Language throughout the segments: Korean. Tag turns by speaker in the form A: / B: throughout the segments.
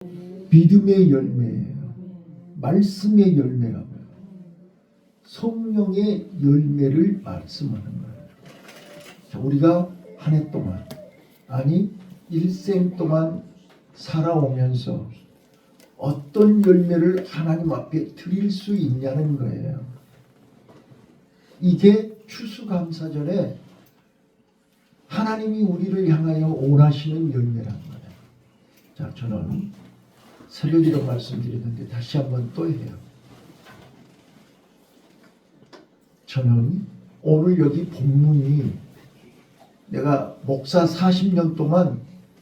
A: 믿음의 열매예요. 말씀의 열매라고요. 성령의 열매를 말씀하는 거예요. 자, 우리가 한 해 동안, 아니 일생 동안 살아오면서 어떤 열매를 하나님 앞에 드릴 수 있냐는 거예요. 이게 추수감사절에 하나님이 우리를 향하여 원하시는 열매라는 거예요. 자, 저는 새벽기도 말씀드리는데 다시 한번 또 해요. 저는 오늘 여기 본문이 내가 목사 40년 동안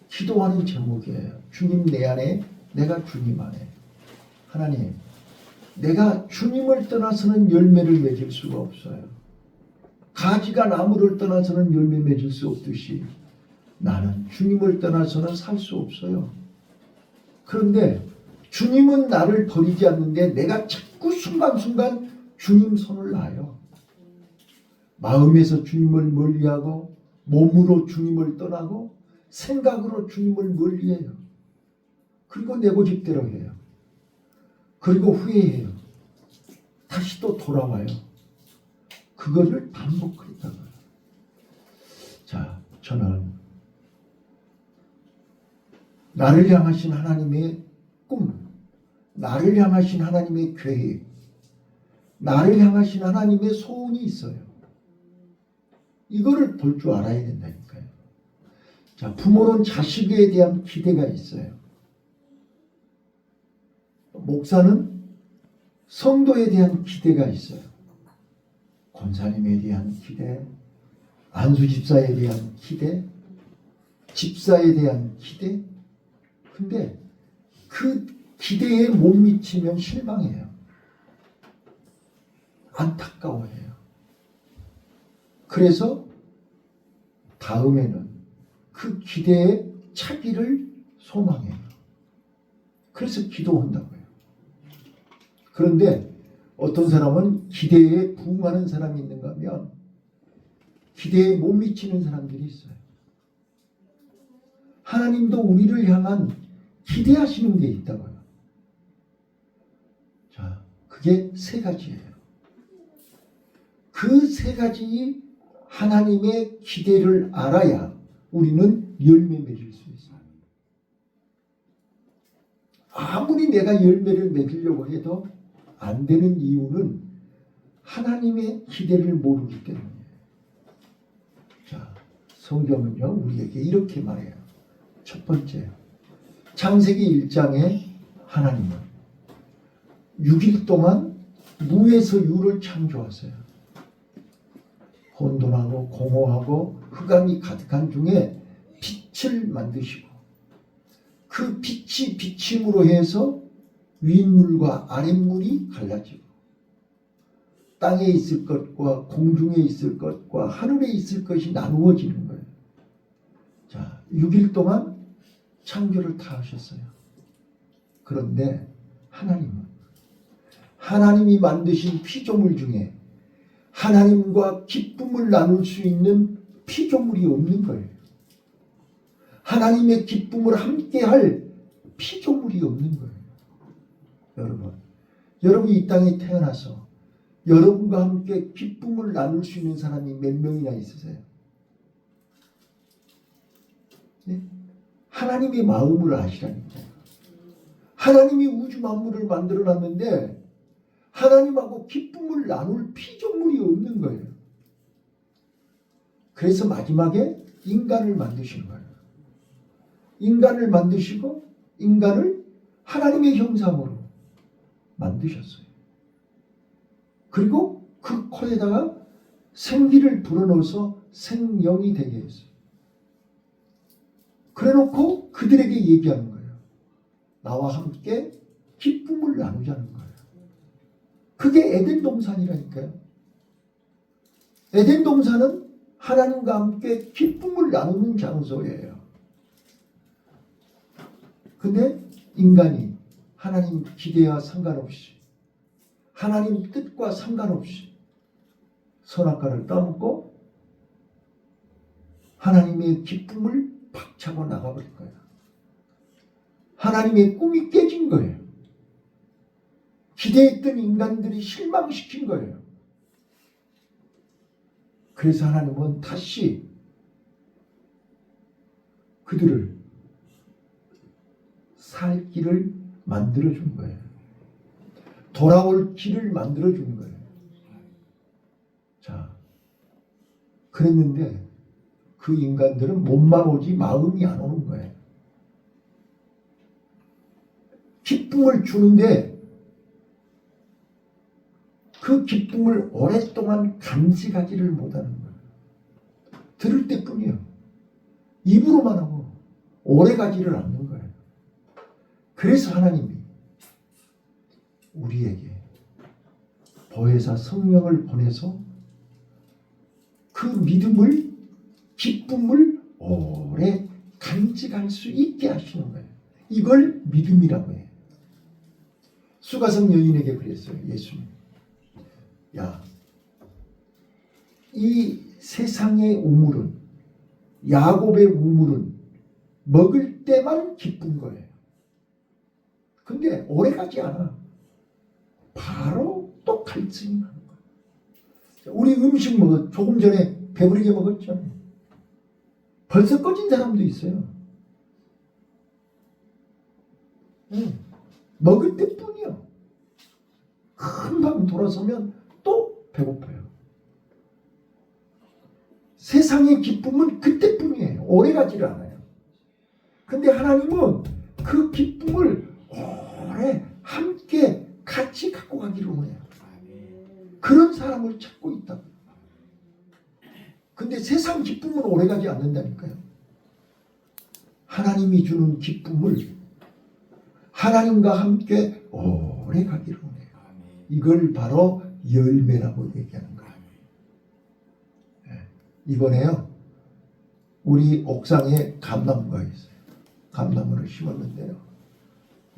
A: 기도하는 제목이에요. 주님 내 안에, 내가 주님 안에. 하나님, 내가 주님을 떠나서는 열매를 맺을 수가 없어요. 가지가 나무를 떠나서는 열매 맺을 수 없듯이 나는 주님을 떠나서는 살 수 없어요. 그런데 주님은 나를 버리지 않는데 내가 자꾸 순간순간 주님 손을 놔요. 마음에서 주님을 멀리하고 몸으로 주님을 떠나고 생각으로 주님을 멀리해요. 그리고 내 고집대로 해요. 그리고 후회해요. 다시 또 돌아와요. 그거를 반복했다고요. 자, 저는 나를 향하신 하나님의 꿈, 나를 향하신 하나님의 계획, 나를 향하신 하나님의 소원이 있어요. 이거를 볼 줄 알아야 된다니까요. 자, 부모는 자식에 대한 기대가 있어요. 목사는 성도에 대한 기대가 있어요. 권사님에 대한 기대, 안수 집사에 대한 기대, 집사에 대한 기대. 근데 그 기대에 못 미치면 실망해요. 안타까워해요. 그래서 다음에는 그 기대에 차기를 소망해요. 그래서 기도한다고요. 그런데 어떤 사람은 기대에 부응하는 사람이 있는가 하면 기대에 못 미치는 사람들이 있어요. 하나님도 우리를 향한 기대하시는 게 있다고요. 자, 그게 세 가지예요. 그 세 가지 하나님의 기대를 알아야 우리는 열매 맺을 수 있어요. 아무리 내가 열매를 맺으려고 해도 안 되는 이유는 하나님의 기대를 모르기 때문이에요. 자, 성경은요, 우리에게 이렇게 말해요. 첫 번째, 창세기 1장에 하나님은 6일 동안 무에서 유를 창조하세요. 혼돈하고 공허하고 흑암이 가득한 중에 빛을 만드시고 그 빛이 비침으로 해서 윗물과 아랫물이 갈라지고 땅에 있을 것과 공중에 있을 것과 하늘에 있을 것이 나누어지는 거예요. 자, 6일 동안 창조를 다 하셨어요. 그런데 하나님은 하나님이 만드신 피조물 중에 하나님과 기쁨을 나눌 수 있는 피조물이 없는 거예요. 하나님의 기쁨을 함께할 피조물이 없는 거예요. 여러분이 이 땅에 태어나서 여러분과 함께 기쁨을 나눌 수 있는 사람이 몇 명이나 있으세요? 네? 하나님의 마음을 아시라니까요. 하나님이 우주 만물을 만들어놨는데 하나님하고 기쁨을 나눌 피조물이 없는 거예요. 그래서 마지막에 인간을 만드신 거예요. 인간을 만드시고 인간을 하나님의 형상으로 만드셨어요. 그리고 그 코에다가 생기를 불어넣어서 생명이 되게 했어요. 그래놓고 그들에게 얘기하는 거예요. 나와 함께 기쁨을 나누자는 거예요. 그게 에덴 동산이라니까요. 에덴 동산은 하나님과 함께 기쁨을 나누는 장소예요. 근데 인간이 하나님 기대와 상관없이 하나님 뜻과 상관없이 선악과를 따먹고 하나님의 기쁨을 박차고 나가버릴 거예요. 하나님의 꿈이 깨진 거예요. 기대했던 인간들이 실망시킨 거예요. 그래서 하나님은 다시 그들을 살 길을 만들어준 거예요. 돌아올 길을 만들어준 거예요. 자, 그랬는데 그 인간들은 몸만 오지 마음이 안 오는 거예요. 기쁨을 주는데 그 기쁨을 오랫동안 간직하지를 못하는 거예요. 들을 때뿐이에요. 입으로만 하고 오래 가지를 않는 거예요. 그래서 하나님이 우리에게 보혜사 성령을 보내서 그 믿음을, 기쁨을 오래 간직할 수 있게 하시는 거예요. 이걸 믿음이라고 해요. 수가성 여인에게 그랬어요. 예수님. 야, 이 세상의 우물은, 야곱의 우물은 먹을 때만 기쁜 거예요. 근데 오래 가지 않아. 바로 또 갈증이 나는 거예요. 우리 음식 조금 전에 배부르게 먹었잖아요. 벌써 꺼진 사람도 있어요. 먹을 때뿐이요. 금방 돌아서면 또 배고파요. 세상의 기쁨은 그때뿐이에요. 오래 가지를 않아요. 근데 하나님은 그 기쁨을 오래 함께 같이 갖고 가기를 원해요. 그런 사람을 찾고 있다고. 근데 세상 기쁨은 오래 가지 않는다니까요. 하나님이 주는 기쁨을 하나님과 함께 오래 가기를 원해요. 이걸 바로 열매라고 얘기하는 거예요. 이번에요, 우리 옥상에 감나무가 있어요. 감나무를 심었는데요,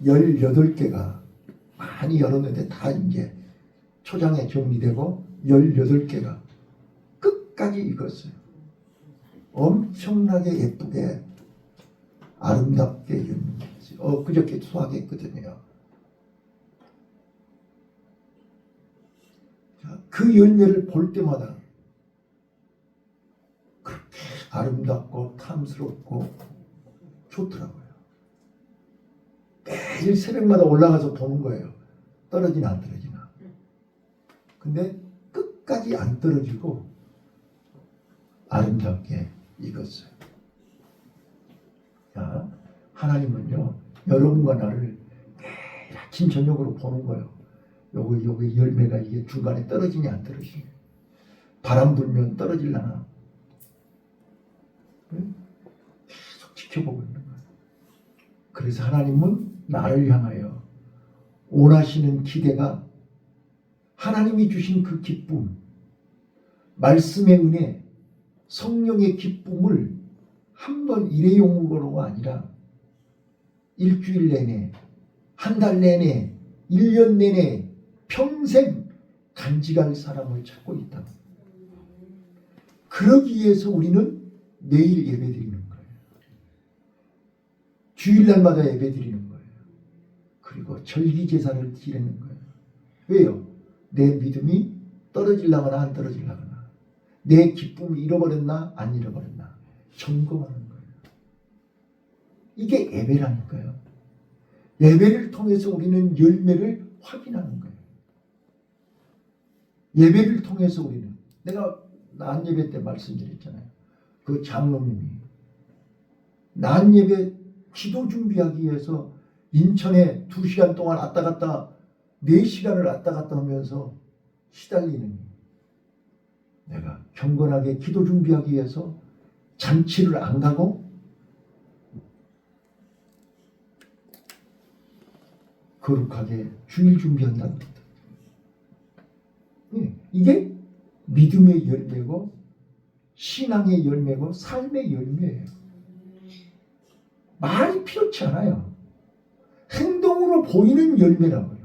A: 18개가 많이 열었는데 다 이제 초장에 정리되고 18개가 끝까지 익었어요. 엄청나게 예쁘게 아름답게 열렸어요. 그저께 수확했거든요. 자, 그 열매를 볼 때마다 그렇게 아름답고 탐스럽고 좋더라고요. 매일 새벽마다 올라가서 보는 거예요. 떨어지나 안 떨어지나. 근데 끝까지 안 떨어지고 아름답게 익었어요. 자, 하나님은요, 여러분과 나를 매일 아침 저녁으로 보는 거예요. 요거 열매가 이게 중간에 떨어지냐 안 떨어지냐. 바람 불면 떨어질라나. 계속 지켜보고 있는 거예요. 그래서 하나님은 나를 향하여 원하시는 기대가, 하나님이 주신 그 기쁨, 말씀의 은혜, 성령의 기쁨을 한번 일회용으로가 아니라 일주일 내내, 한 달 내내, 1년 내내 평생 간직할 사람을 찾고 있다. 그러기 위해서 우리는 매일 예배드리는 거예요. 주일날마다 예배드리는 거예요. 그리고 절기제사를 지내는 거예요. 왜요? 내 믿음이 떨어지려거나 안 떨어지려거나, 내 기쁨을 잃어버렸나 안 잃어버렸나 점검하는 거예요. 이게 예배라니까요. 예배를 통해서 우리는 열매를 확인하는 거예요. 예배를 통해서 우리는, 내가 낮 예배 때 말씀드렸잖아요. 그 장로님이 낮 예배 기도 준비하기 위해서 인천에 2시간 동안 왔다 갔다, 4시간을 왔다 갔다 하면서 시달리는, 내가 경건하게 기도 준비하기 위해서 잔치를 안 가고 거룩하게 주일 준비한다는 겁니다. 이게 믿음의 열매고 신앙의 열매고 삶의 열매예요. 말이 필요치 않아요. 행동으로 보이는 열매라고요.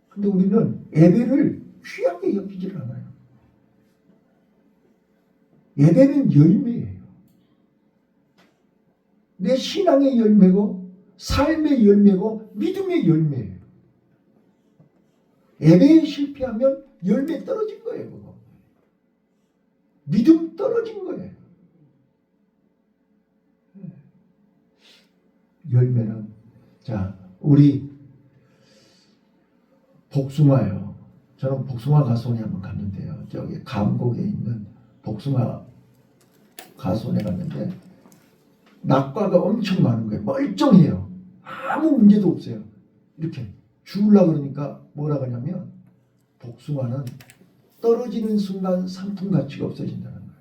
A: 근데 우리는 예배를 귀하게 여기질 않아요. 예배는 열매예요. 내 신앙의 열매고 삶의 열매고 믿음의 열매예요. 예배에 실패하면 열매 떨어진 거예요. 그거. 믿음 떨어진 거예요. 열매는 자 우리 복숭아요. 저는 복숭아 가수원에 한번 갔는데요. 저기 감곡에 있는 복숭아 가수원에 갔는데 낙과가 엄청 많은 거예요. 멀쩡해요. 아무 문제도 없어요. 이렇게 주우려고 그러니까 뭐라 그러냐면 복숭아는 떨어지는 순간 상품 가치가 없어진다는 거예요.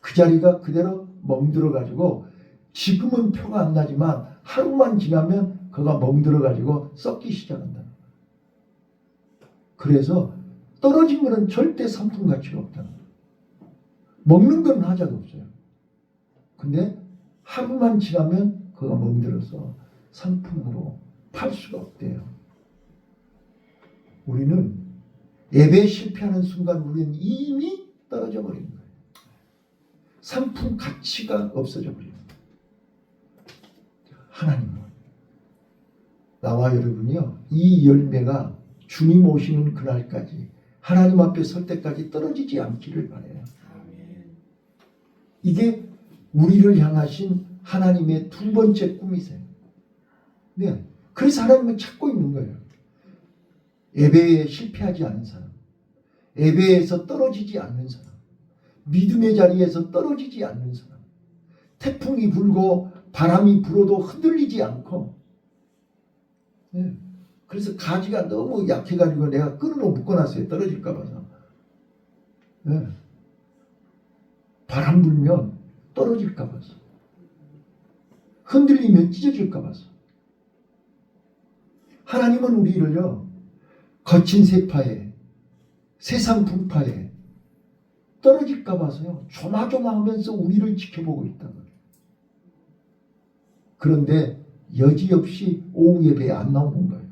A: 그 자리가 그대로 멍들어 가지고 지금은 표가 안 나지만 하루만 지나면 그가 멍들어 가지고 썩기 시작한다. 그래서 떨어진 거는 절대 상품 가치가 없다는 거예요. 먹는 건 하자도 없어요. 근데 하루만 지나면 그가 멍들어서 상품으로 팔 수가 없대요. 우리는 예배에 실패하는 순간 우리는 이미 떨어져 버린 거예요. 상품 가치가 없어져 버린 거예요. 하나님은 나와 여러분이요 이 열매가 주님 오시는 그날까지 하나님 앞에 설 때까지 떨어지지 않기를 바라요. 이게 우리를 향하신 하나님의 두 번째 꿈이세요. 네. 그래서 하나님은 찾고 있는 거예요. 예배에 실패하지 않은 사람, 예배에서 떨어지지 않는 사람, 믿음의 자리에서 떨어지지 않는 사람, 태풍이 불고 바람이 불어도 흔들리지 않고, 네. 그래서 가지가 너무 약해가지고 내가 끈으로 묶어놨어요. 떨어질까 봐서. 네. 바람 불면 떨어질까 봐서. 흔들리면 찢어질까 봐서. 하나님은 우리를요 거친 세파에 세상 분파에 떨어질까 봐서요 조마조마하면서 우리를 지켜보고 있다고요. 그런데 여지없이 오후 예배에 안 나오는 거예요.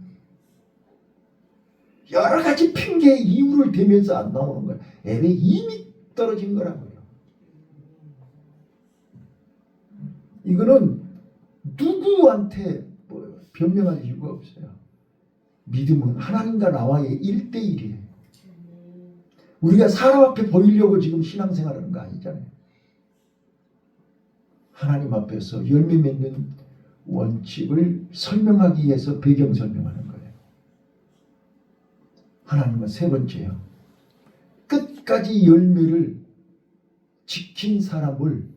A: 여러 가지 핑계 이유를 대면서 안 나오는 거예요. 예배 이미 떨어진 거라고요. 이거는 누구한테 뭐 변명할 이유가 없어요. 믿음은 하나님과 나와의 1대1이에요. 우리가 사람 앞에 보이려고 지금 신앙생활하는 거 아니잖아요. 하나님 앞에서 열매 맺는 원칙을 설명하기 위해서 배경 설명하는 거예요. 하나님은 세 번째요. 끝까지 열매를 지킨 사람을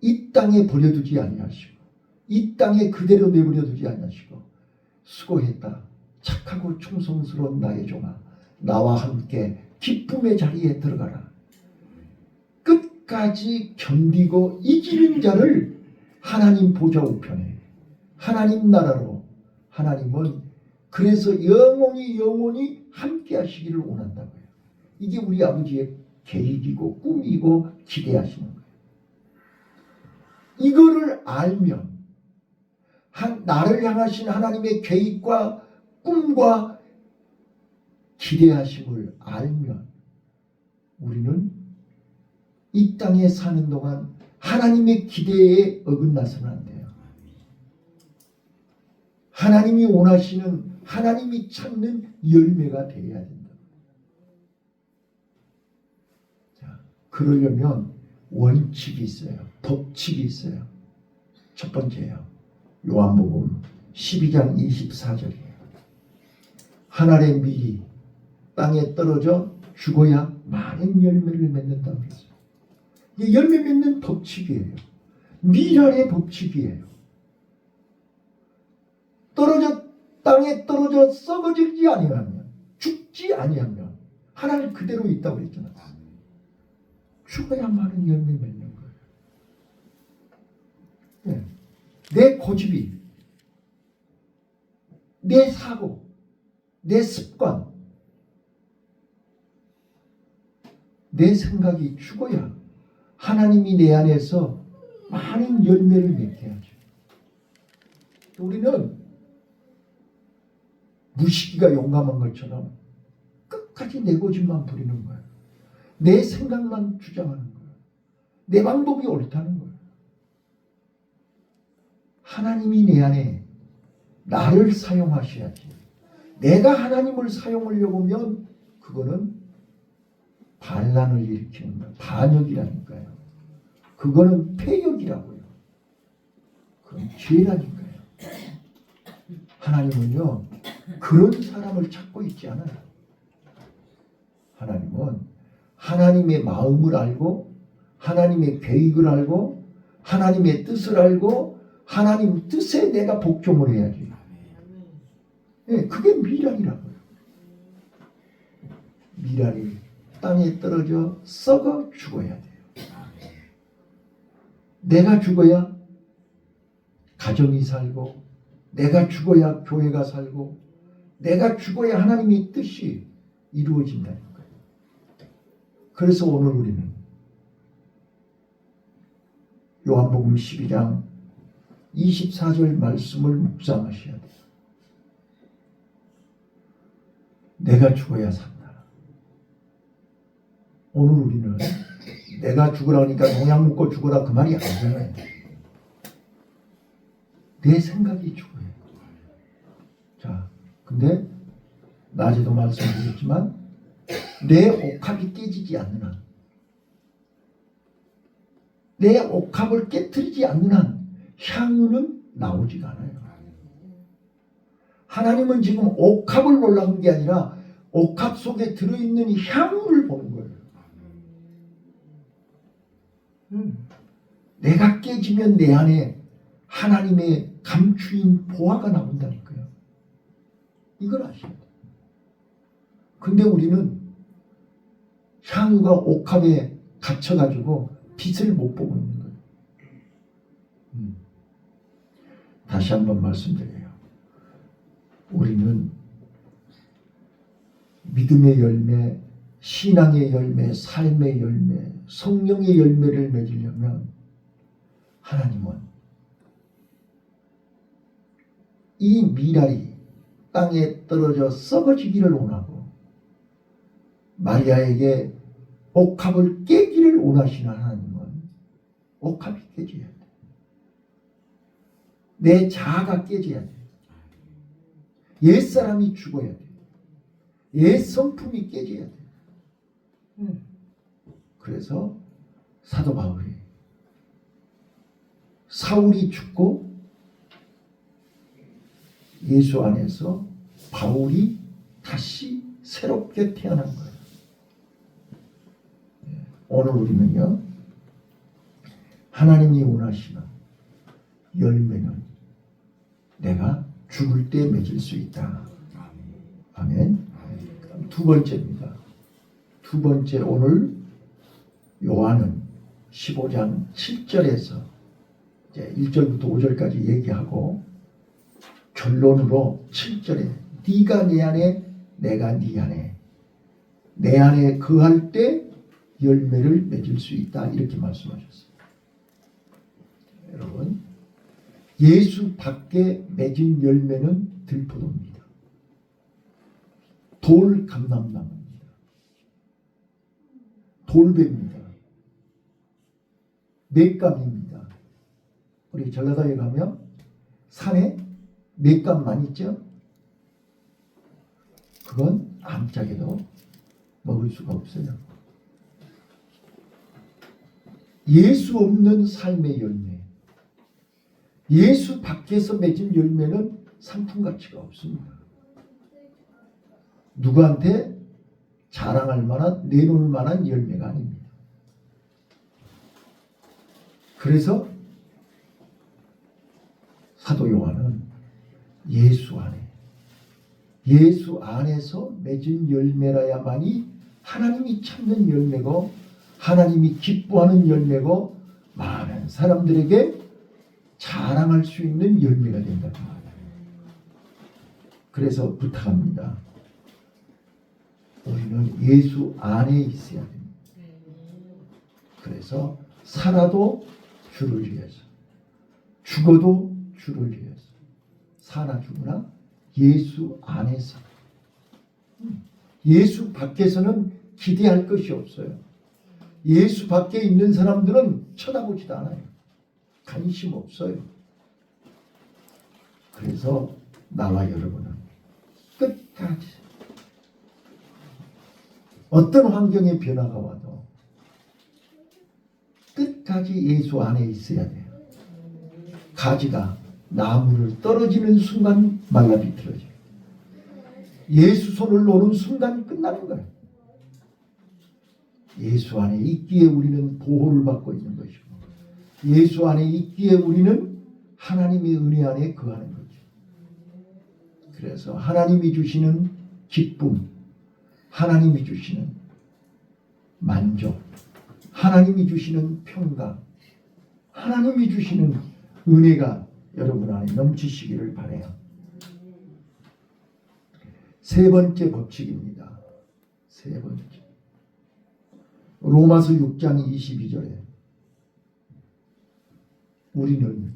A: 이 땅에 버려두지 아니하시고 이 땅에 그대로 내버려두지 아니하시고 수고했다. 착하고 충성스러운 나의 종아 나와 함께 기쁨의 자리에 들어가라. 끝까지 견디고 이기는 자를 하나님 보좌 우편에 하나님 나라로 하나님은 그래서 영원히 함께 하시기를 원한다고요. 이게 우리 아버지의 계획이고 꿈이고 기대하시는 거예요. 이거를 알면 나를 향하신 하나님의 계획과 꿈과 기대하심을 알면 우리는 이 땅에 사는 동안 하나님의 기대에 어긋나서는 안 돼요. 하나님이 원하시는 하나님이 찾는 열매가 되어야 된다. 자, 그러려면 원칙이 있어요. 법칙이 있어요. 첫 번째요. 요한복음 12장 24절이에요. 하늘의 밀이 땅에 떨어져 죽어야 많은 열매를 맺는다고 그랬어요. 이게 열매 맺는 법칙이에요. 미랄의 법칙이에요. 땅에 떨어져 썩어지지 아니하면 죽지 아니하면 하나님 그대로 있다고 그랬잖아요. 죽어야 많은 열매 맺는 거예요. 네. 내 고집이 내 사고 내 습관 내 생각이 죽어야 하나님이 내 안에서 많은 열매를 맺게 하죠. 우리는 무시기가 용감한 것처럼 끝까지 내 고집만 부리는 거예요. 내 생각만 주장하는 거예요. 내 방법이 옳다는 거예요. 하나님이 내 안에 나를 사용하셔야지. 내가 하나님을 사용하려고 하면 그거는 반란을 일으키는 거예요. 반역이라니까요. 그거는 폐역이라고요. 그건 죄라니까요. 하나님은요, 그런 사람을 찾고 있지 않아요. 하나님은 하나님의 마음을 알고 하나님의 계획을 알고 하나님의 뜻을 알고 하나님 뜻에 내가 복종을 해야지. 네, 그게 미랄이라고요. 미랄이 땅에 떨어져 썩어 죽어야 돼요. 내가 죽어야 가정이 살고 내가 죽어야 교회가 살고 내가 죽어야 하나님의 뜻이 이루어진다는 거예요. 그래서 오늘 우리는 요한복음 12장 24절 말씀을 묵상하셔야 돼요. 내가 죽어야 산다. 오늘 우리는 내가 죽으라 하니까 농약 먹고 죽어라 그 말이 아니잖아요. 내 생각이 죽어요. 자, 근데 낮에도 말씀드렸지만 내 옥합이 깨지지 않는 한, 내 옥합을 깨트리지 않는 한 향유는 나오지가 않아요. 하나님은 지금 옥합을 보려는 게 아니라 옥합 속에 들어있는 향유를 보는 거예요. 내가 깨지면 내 안에 하나님의 감추인 보화가 나온다니까요. 이걸 아셔야 돼요. 근데 우리는 향유가 옥합에 갇혀가지고 빛을 못 보고 있는 거예요. 다시 한번 말씀드려요. 우리는 믿음의 열매, 신앙의 열매, 삶의 열매, 성령의 열매를 맺으려면 하나님은 이 미랄이 땅에 떨어져 썩어지기를 원하고 마리아에게 옥합을 깨기를 원하시는 하나님은 옥합이 깨져야 돼. 내 자아가 깨져야 돼. 옛사람이 죽어야 돼. 옛 성품이 깨져야 돼. 그래서 사도 바울이 사울이 죽고 예수 안에서 바울이 다시 새롭게 태어난 거예요. 오늘 우리는요, 하나님이 원하시는 열매는 내가 죽을 때 맺을 수 있다. 아멘. 두 번째입니다. 두 번째, 오늘 요한은 15장 7절에서 이제 1절부터 5절까지 얘기하고 결론으로 7절에 네가 내 안에 내가 네 안에 내 안에 거할 때 열매를 맺을 수 있다 이렇게 말씀하셨어요. 여러분, 예수 밖에 맺은 열매는 들포도입니다. 돌감람나무입니다. 돌배입니다. 맷감입니다. 우리 전라도에 가면 산에 맷감만 있죠? 그건 아무짝에도 먹을 수가 없어요. 예수 없는 삶의 열매, 예수 밖에서 맺은 열매는 상품 가치가 없습니다. 누구한테 자랑할 만한, 내놓을 만한 열매가 아닙니다. 그래서 사도 요한은 예수 안에서 맺은 열매라야만이 하나님이 찾는 열매고 하나님이 기뻐하는 열매고 많은 사람들에게 자랑할 수 있는 열매가 된다. 그래서 부탁합니다. 우리는 예수 안에 있어야 됩니다. 그래서 살아도 주를 위해서, 죽어도 주를 위해서, 사나 죽으나 예수 안에서. 예수 밖에서는 기대할 것이 없어요. 예수 밖에 있는 사람들은 쳐다보지도 않아요. 관심 없어요. 그래서 나와 여러분은 끝까지 어떤 환경의 변화가 와도 끝까지 예수 안에 있어야 돼요. 가지가 나무를 떨어지는 순간 말라비틀어져요. 예수 손을 놓는 순간 끝나는 거예요. 예수 안에 있기에 우리는 보호를 받고 있는 것이고, 예수 안에 있기에 우리는 하나님의 은혜 안에 거하는 거죠. 그래서 하나님이 주시는 기쁨, 하나님이 주시는 만족, 하나님이 주시는 평강, 하나님이 주시는 은혜가 여러분 안에 넘치시기를 바라요. 세 번째 법칙입니다. 세 번째. 로마서 6장 22절에 우리는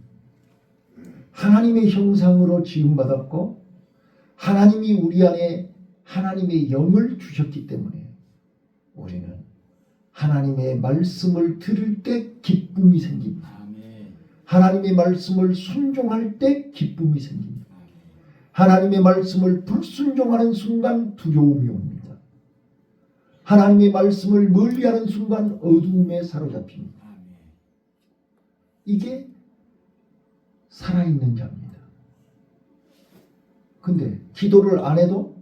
A: 하나님의 형상으로 지음받았고 하나님이 우리 안에 하나님의 영을 주셨기 때문에 우리는 하나님의 말씀을 들을 때 기쁨이 생깁니다. 하나님의 말씀을 순종할 때 기쁨이 생깁니다. 하나님의 말씀을 불순종하는 순간 두려움이 옵니다. 하나님의 말씀을 멀리하는 순간 어두움에 사로잡힙니다. 이게 살아있는 자입니다. 근데 기도를 안 해도,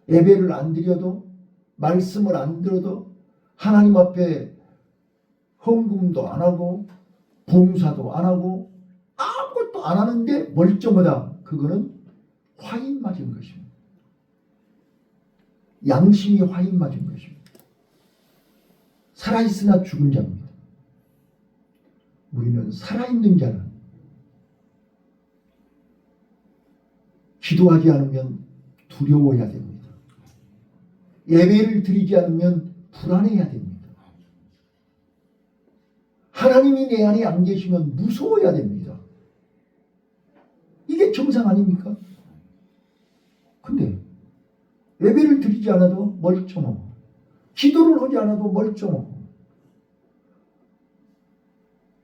A: 예배를 안 드려도, 말씀을 안 들어도, 하나님 앞에 헌금도 안 하고 봉사도 안 하고 아무것도 안 하는데 멀쩡하다. 그거는 화인 맞은 것입니다. 양심이 화인 맞은 것입니다. 살아있으나 죽은 자입니다. 우리는 살아있는 자는 기도하지 않으면 두려워해야 됩니다. 예배를 드리지 않으면 불안해야 됩니다. 하나님이 내 안에 안 계시면 무서워야 됩니다. 이게 정상 아닙니까? 근데 예배를 드리지 않아도 멀쩡하고 기도를 하지 않아도 멀쩡하고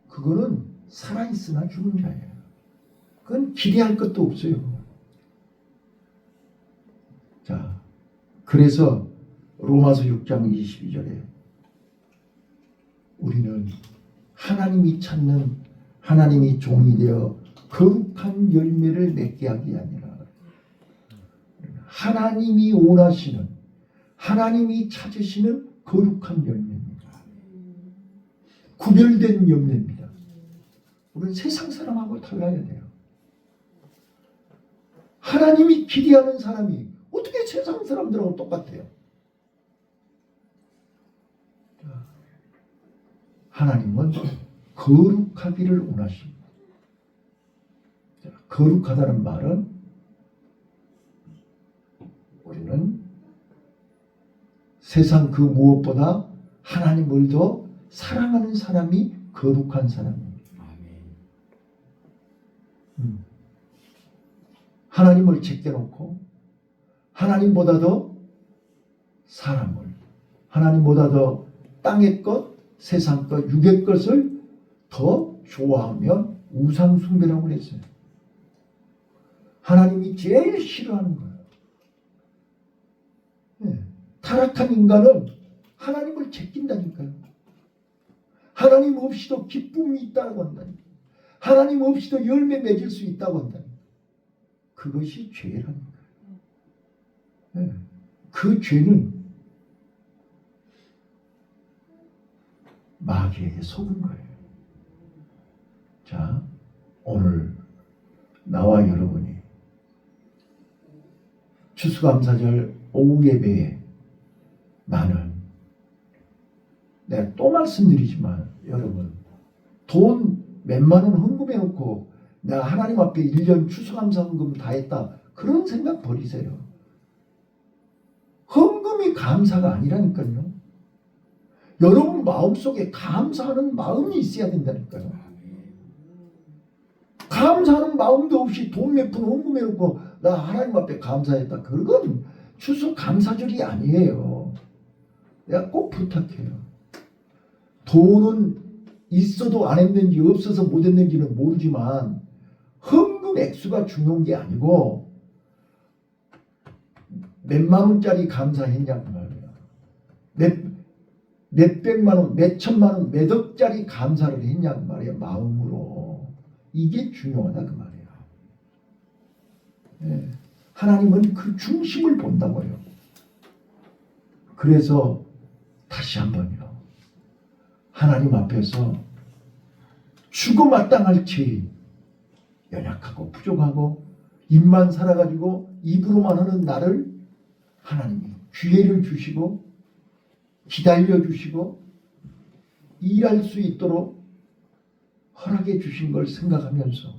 A: 그거는 살아있으나 죽은 자예요. 그건 기대할 것도 없어요. 자, 그래서 로마서 6장 22절에 우리는 하나님이 찾는 하나님이 종이 되어 거룩한 열매를 맺게 하기 아니라 하나님이 원하시는 하나님이 찾으시는 거룩한 열매입니다. 구별된 열매입니다. 우리는 세상 사람하고 달라야 돼요. 하나님이 기대하는 사람이 어떻게 세상 사람들하고 똑같아요? 하나님은 거룩하기를 원하십니다. 거룩하다는 말은 우리는 세상 그 무엇보다 하나님을 더 사랑하는 사람이 거룩한 사람입니다. 하나님을 제껴놓고 하나님보다 더 사람을, 하나님보다 더 땅의 것, 세상 것, 육의 것을 더 좋아하면 우상 숭배라고 그랬어요. 하나님이 제일 싫어하는 거예요. 네. 타락한 인간은 하나님을 제낀다니까요. 하나님 없이도 기쁨이 있다고 한다니까요. 하나님 없이도 열매 맺을 수 있다고 한다니까요. 그것이 죄라니까요. 네. 그 죄는 마귀에게 속은 거예요. 자, 오늘 나와 여러분이 추수감사절 오후 예배에 나는 내가 또 말씀드리지만 여러분 돈 몇만 원 헌금해 놓고 내가 하나님 앞에 1년 추수감사 헌금 다 했다 그런 생각 버리세요. 헌금이 감사가 아니라니까요. 여러분 마음속에 감사하는 마음이 있어야 된다니까요. 감사하는 마음도 없이 돈 몇 푼 헌금해 놓고 나 하나님 앞에 감사했다. 그건 추수감사절이 아니에요. 내가 꼭 부탁해요. 돈은 있어도 안 했는지 없어서 못 했는지는 모르지만 헌금 지금 액수가 중요한 게 아니고 몇만 원짜리 감사했냐고 말이야. 몇백만 원, 몇천만 원, 몇 억짜리 감사를 했냐고 말이야. 마음으로. 이게 중요하다 그 말이야. 예. 하나님은 그 중심을 본다고요. 그래서 다시 한번요. 하나님 앞에서 죽어 마땅할 죄인, 연약하고 부족하고 입만 살아가지고 입으로만 하는 나를 하나님이 기회를 주시고 기다려 주시고 일할 수 있도록 허락해 주신 걸 생각하면서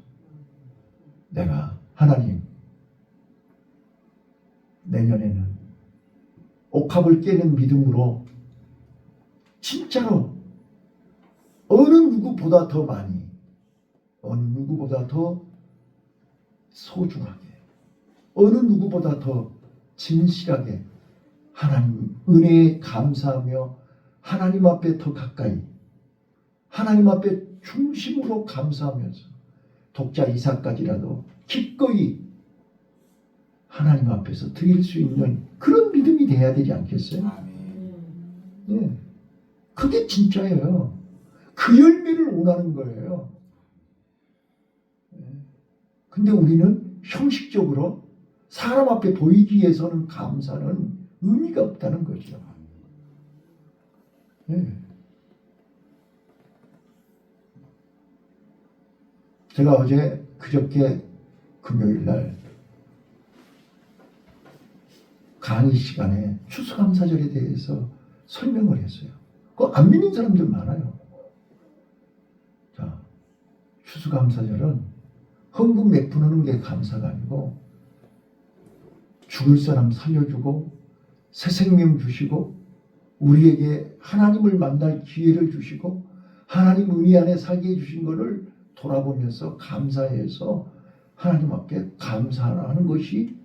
A: 내가 하나님 내년에는 옥합을 깨는 믿음으로 진짜로 어느 누구보다 더 많이, 어느 누구보다 더 소중하게, 어느 누구보다 더 진실하게 하나님 은혜에 감사하며 하나님 앞에 더 가까이, 하나님 앞에 중심으로 감사하면서 독자 이삭까지라도 기꺼이 하나님 앞에서 드릴 수 있는 그런 믿음이 돼야 되지 않겠어요? 네. 그게 진짜예요. 그 열매를 원하는 거예요. 근데 우리는 형식적으로 사람 앞에 보이기 위해서는 감사는 의미가 없다는 거죠. 네. 제가 어제 그저께 금요일날 강의 시간에 추수감사절에 대해서 설명을 했어요. 그거 안 믿는 사람들 많아요. 자, 추수감사절은 헌금 베푸는 게 감사가 아니고 죽을 사람 살려주고 새 생명 주시고 우리에게 하나님을 만날 기회를 주시고 하나님 은혜 안에 살게 해주신 것을 돌아보면서 감사해서 하나님 앞에 감사하는 것이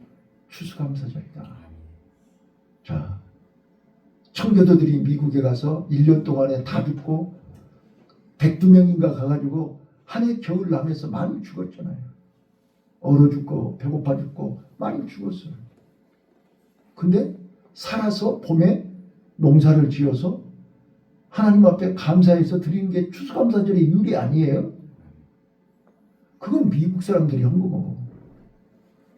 A: 추수감사절이다. 자, 청교도들이 미국에 가서 1년 동안에 다 죽고 102명인가 가가지고 한 해 겨울 남에서 많이 죽었잖아요. 얼어 죽고 배고파 죽고 많이 죽었어요. 근데 살아서 봄에 농사를 지어서 하나님 앞에 감사해서 드리는 게 추수감사절의 유래 아니에요? 그건 미국 사람들이 한 거고.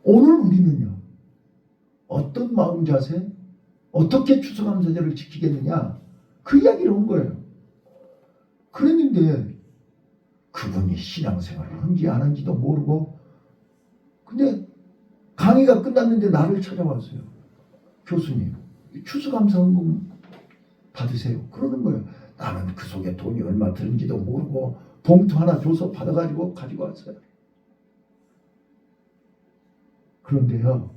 A: 오늘 우리는요. 어떤 마음 자세? 어떻게 추수감사절을 지키겠느냐? 그 이야기를 한 거예요. 그랬는데 그분이 신앙생활을 한지 안 한지도 모르고 근데 강의가 끝났는데 나를 찾아왔어요. 교수님, 추수감사헌금 받으세요. 그러는 거예요. 나는 그 속에 돈이 얼마 드는지도 모르고 봉투 하나 줘서 받아가지고 가지고 왔어요. 그런데요.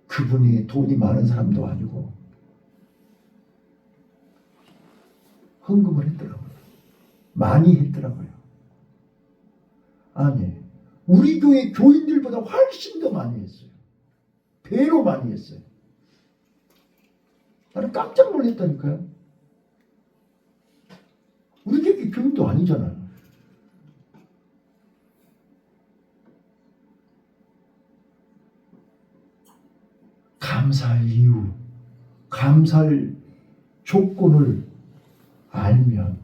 A: 그분이 돈이 많은 사람도 아니고 헌금을 했더라고요. 많이 했더라고요. 아니, 우리 교회 교인들보다 훨씬 더 많이 했어요. 배로 많이 했어요. 나는 깜짝 놀랐다니까요. 우리 교회 교인도 아니잖아요. 감사할 이유, 감사할 조건을 알면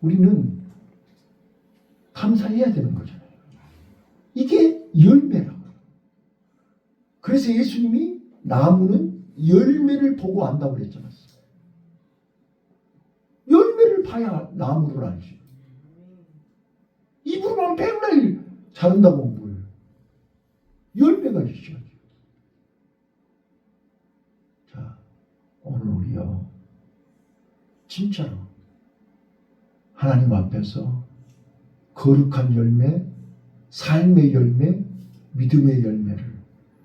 A: 우리는 감사해야 되는 거잖아요. 이게 열매라고요. 그래서 예수님이 나무는 열매를 보고 안다고 그랬잖아요. 열매를 봐야 나무를 알지. 입으로만 백날 자른다고 뭐예요? 열매가 있어야지. 자, 오늘 우리요. 진짜로 하나님 앞에서 거룩한 열매, 삶의 열매, 믿음의 열매를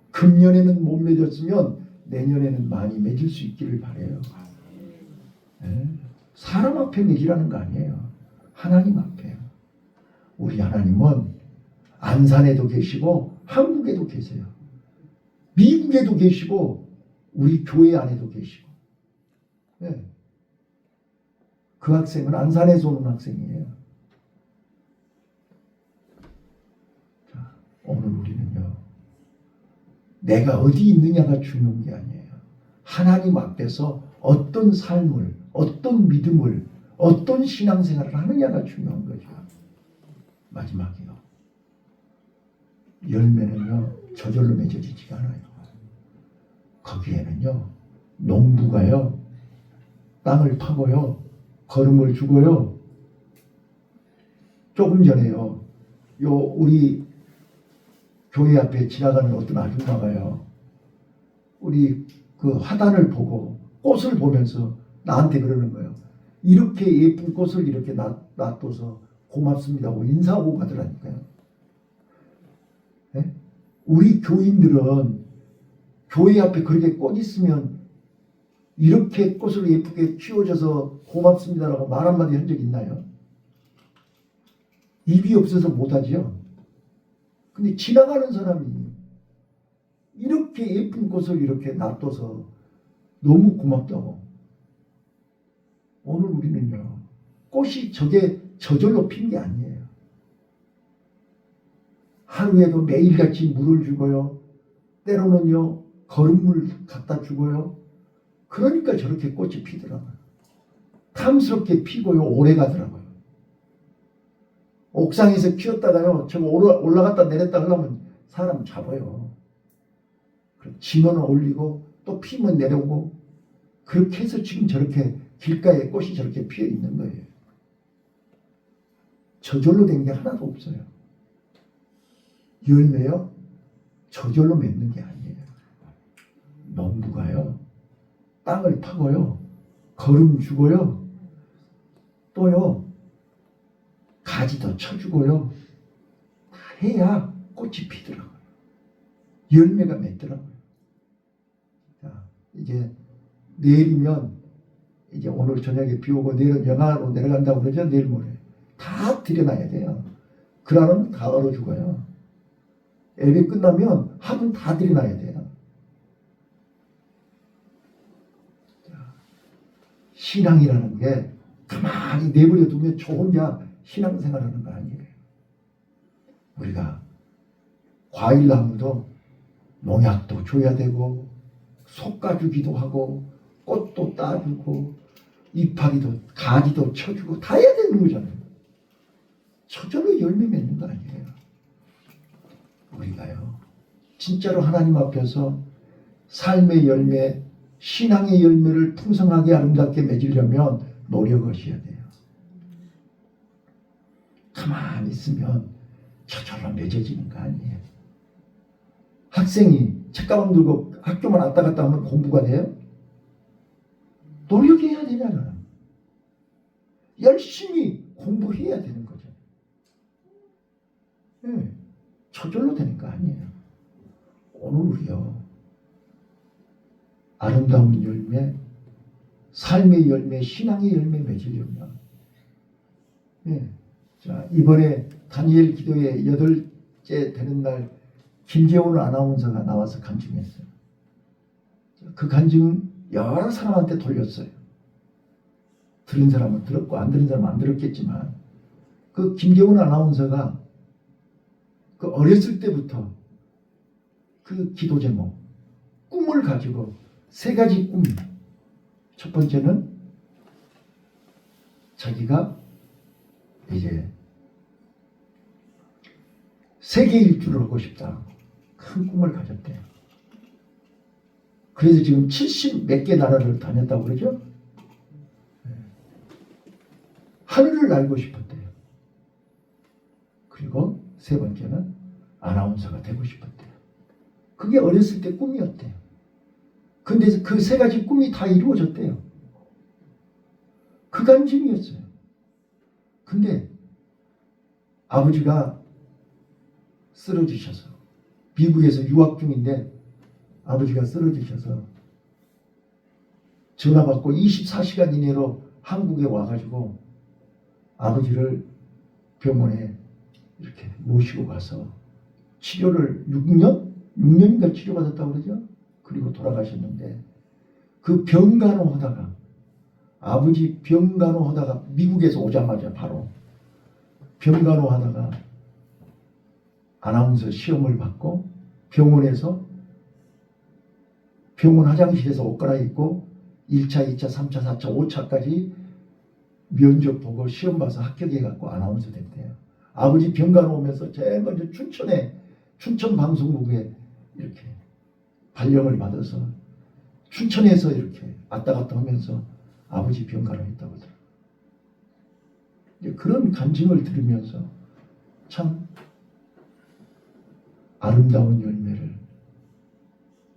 A: 금년에는 못 맺었으면 내년에는 많이 맺을 수 있기를 바라요. 네. 사람 앞에 맺으라는 거 아니에요. 하나님 앞에. 우리 하나님은 안산에도 계시고 한국에도 계세요. 미국에도 계시고 우리 교회 안에도 계시고. 네. 그 학생은 안산에서 오는 학생이에요. 내가 어디 있느냐가 중요한 게 아니에요. 하나님 앞에서 어떤 삶을, 어떤 믿음을, 어떤 신앙생활을 하느냐가 중요한 거죠. 마지막이요. 열매는요, 저절로 맺어지지가 않아요. 거기에는요, 농부가요, 땅을 파고요, 거름을 주고요. 조금 전에요, 우리 교회 앞에 지나가는 어떤 아줌마가요, 우리 그 화단을 보고 꽃을 보면서 나한테 그러는 거예요. 이렇게 예쁜 꽃을 이렇게 놔둬서 고맙습니다고 인사하고 가더라니까요. 네? 우리 교인들은 교회 앞에 그렇게 꽃 있으면 이렇게 꽃을 예쁘게 키워줘서 고맙습니다라고 말 한마디 한 적 있나요? 입이 없어서 못하지요. 근데 지나가는 사람이 이렇게 예쁜 꽃을 이렇게 놔둬서 너무 고맙다고. 오늘 우리는요, 꽃이 저게 저절로 핀 게 아니에요. 하루에도 매일같이 물을 주고요. 때로는요, 거름물 갖다 주고요. 그러니까 저렇게 꽃이 피더라고요. 탐스럽게 피고요, 오래 가더라고요. 옥상에서 키웠다가요, 저거 올라갔다 내렸다 하려면 사람 잡아요. 진원을 올리고 또 피면 내려오고 그렇게 해서 지금 저렇게 길가에 꽃이 저렇게 피어 있는 거예요. 저절로 된 게 하나도 없어요. 열매요, 저절로 맺는 게 아니에요. 농부가요, 땅을 파고요, 거름 주고요, 또요, 가지도 쳐주고요, 다 해야 꽃이 피더라고요. 열매가 맺더라고요. 자, 이제 내일이면 이제 오늘 저녁에 비 오고 내일은 영하로 내려간다고 그러죠. 내일 모레 다 들여놔야 돼요. 그러면 다 얼어 죽어요. 예배 끝나면 화분 다 들여놔야 돼요. 자, 신앙이라는 게 가만히 내버려 두면 저 혼자 신앙생활하는 거 아니에요. 우리가 과일나무도 농약도 줘야 되고 솎아주기도 하고 꽃도 따주고 이파리도 가지도 쳐주고 다 해야 되는 거잖아요. 저절로 열매 맺는 거 아니에요. 우리가요, 진짜로 하나님 앞에서 삶의 열매, 신앙의 열매를 풍성하게 아름답게 맺으려면 노력하셔야 돼요. 가만히 있으면 저절로 맺어지는 거 아니에요. 학생이 책가방 들고 학교만 왔다 갔다 하면 공부가 돼요? 노력해야 되잖아요. 열심히 공부해야 되는 거죠. 네, 저절로 되는 거 아니에요. 오늘 우리요, 아름다운 열매, 삶의 열매, 신앙의 열매 맺으려면, 네, 자, 이번에 다니엘 기도회 8째 되는 날 김재원 아나운서가 나와서 간증했어요. 그 간증 여러 사람한테 돌렸어요. 들은 사람은 들었고 안 들은 사람은 안 들었겠지만 그 김재원 아나운서가 그 어렸을 때부터 그 기도 제목, 꿈을 가지고 3가지 꿈. 첫 번째는 자기가 이제 세계 일주를 하고 싶다. 큰 꿈을 가졌대요. 그래서 지금 70 몇 개 나라를 다녔다고 그러죠? 하늘을 날고 싶었대요. 그리고 3번째는 아나운서가 되고 싶었대요. 그게 어렸을 때 꿈이었대요. 근데 그 3가지 꿈이 다 이루어졌대요. 그 간증이었어요. 근데 아버지가 쓰러지셔서, 미국에서 유학 중인데 아버지가 쓰러지셔서 전화 받고 24시간 이내로 한국에 와가지고 아버지를 병원에 이렇게 모시고 가서 치료를 6년인가 치료받았다고 그러죠. 그리고 돌아가셨는데 그 병간호하다가, 아버지 병간호하다가 미국에서 오자마자 바로 병간호하다가 아나운서 시험을 받고 병원에서 병원 화장실에서 옷 갈아입고 1차, 2차, 3차, 4차, 5차까지 면접 보고 시험 봐서 합격해갖고 아나운서 됐대요. 아버지 병간 오면서 제일 먼저 춘천 방송국에 이렇게 발령을 받아서 춘천에서 이렇게 왔다 갔다 하면서 아버지 병간을 했다고 하더라고요. 그런 간증을 들으면서 참 아름다운 열매를,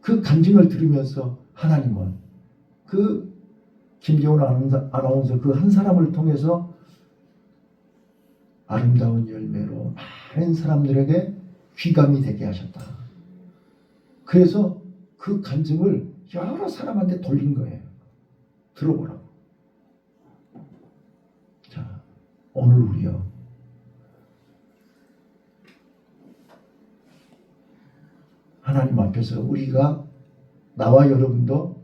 A: 그 간증을 들으면서 하나님은 그 김재훈 아나운서 그 한 사람을 통해서 아름다운 열매로 많은 사람들에게 귀감이 되게 하셨다. 그래서 그 간증을 여러 사람한테 돌린 거예요. 들어보라고. 자, 오늘 우리요, 하나님 앞에서 우리가, 나와 여러분도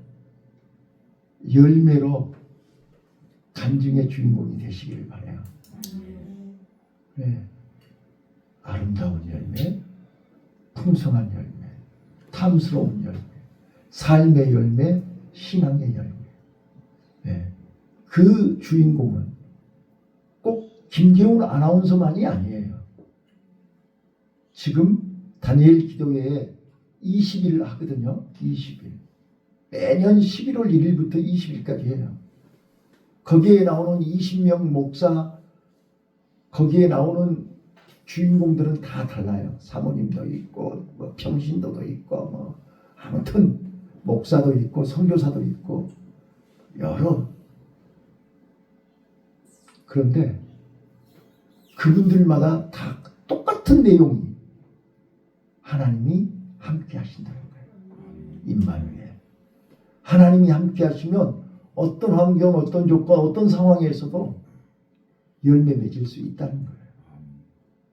A: 열매로 간증의 주인공이 되시기를 바라요. 네. 아름다운 열매, 풍성한 열매, 탐스러운 열매, 삶의 열매, 신앙의 열매. 네. 그 주인공은 꼭 김재훈 아나운서만이 아니에요. 지금 다니엘 기도회에 20일 하거든요. 20일. 매년 11월 1일부터 20일까지 해요. 거기에 나오는 20명 목사, 거기에 나오는 주인공들은 다 달라요. 사모님도 있고, 뭐 평신도도 있고, 뭐 아무튼 목사도 있고, 선교사도 있고, 여러. 그런데 그분들마다 다 똑같은 내용이 하나님이 함께 하신다는 거예요. 임마누엘. 하나님이 함께 하시면 어떤 환경, 어떤 조건, 어떤 상황에서도 열매 맺을 수 있다는 거예요.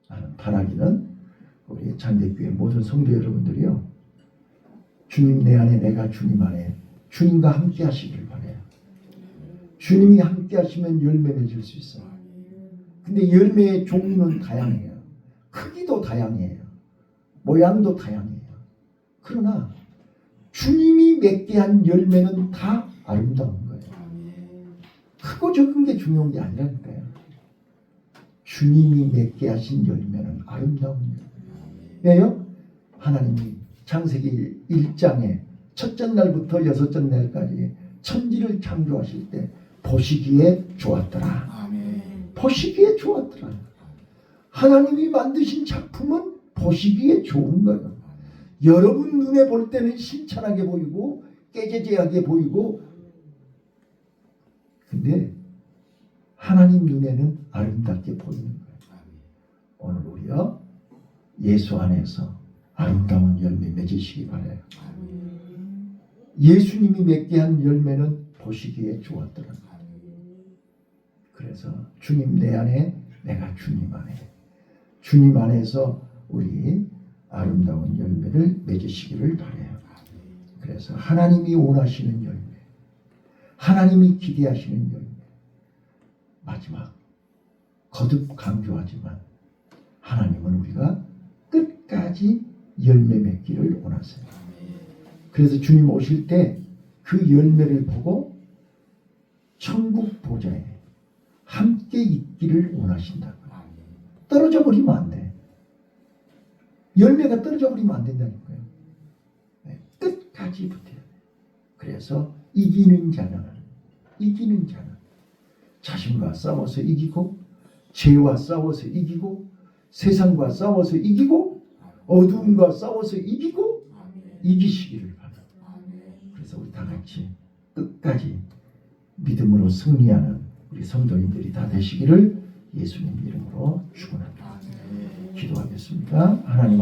A: 나는 바라기는 우리 장대교회 모든 성도 여러분들이요, 주님 내 안에, 내가 주님 안에, 주님과 함께 하시기를 바라요. 주님이 함께 하시면 열매 맺을 수 있어요. 근데 열매의 종류는 다양해요. 크기도 다양해요. 모양도 다양해요. 그러나 주님이 맺게 한 열매는 다 아름다운 거예요. 크고 적은 게 중요한 게 아니라니까요. 주님이 맺게 하신 열매는 아름다운 열매. 왜요? 하나님이 창세기 1장에 첫째 날부터 여섯째 날까지 천지를 창조하실 때 보시기에 좋았더라. 보시기에 좋았더라. 하나님이 만드신 작품은 보시기에 좋은 거예요. 여러분 눈에 볼 때는 신찬하게 보이고 깨재재하게 보이고, 근데 하나님 눈에는 아름답게 보이는 거예요. 오늘 우리요, 예수 안에서 아름다운 열매 맺으시기 바라요. 예수님이 맺게 한 열매는 보시기에 좋았더라. 그래서 주님 내 안에, 내가 주님 안에, 주님 안에서 우리 아름다운 열매를 맺으시기를 바라요. 그래서 하나님이 원하시는 열매, 하나님이 기대하시는 열매. 마지막 거듭 강조하지만 하나님은 우리가 끝까지 열매 맺기를 원하세요. 그래서 주님 오실 때 그 열매를 보고 천국 보좌에 함께 있기를 원하신다고요. 떨어져 버리면 안 돼. 열매가 떨어져 버리면 안 된다니까요. 끝까지 붙어야 돼. 그래서 이기는 자는 자신과 싸워서 이기고, 죄와 싸워서 이기고, 세상과 싸워서 이기고, 어둠과 싸워서 이기고, 이기시기를 바랍니다. 그래서 우리 다 같이 끝까지 믿음으로 승리하는 우리 성도님들이 다 되시기를 예수님 이름으로 축원합니다. 기도하겠습니다. 하나님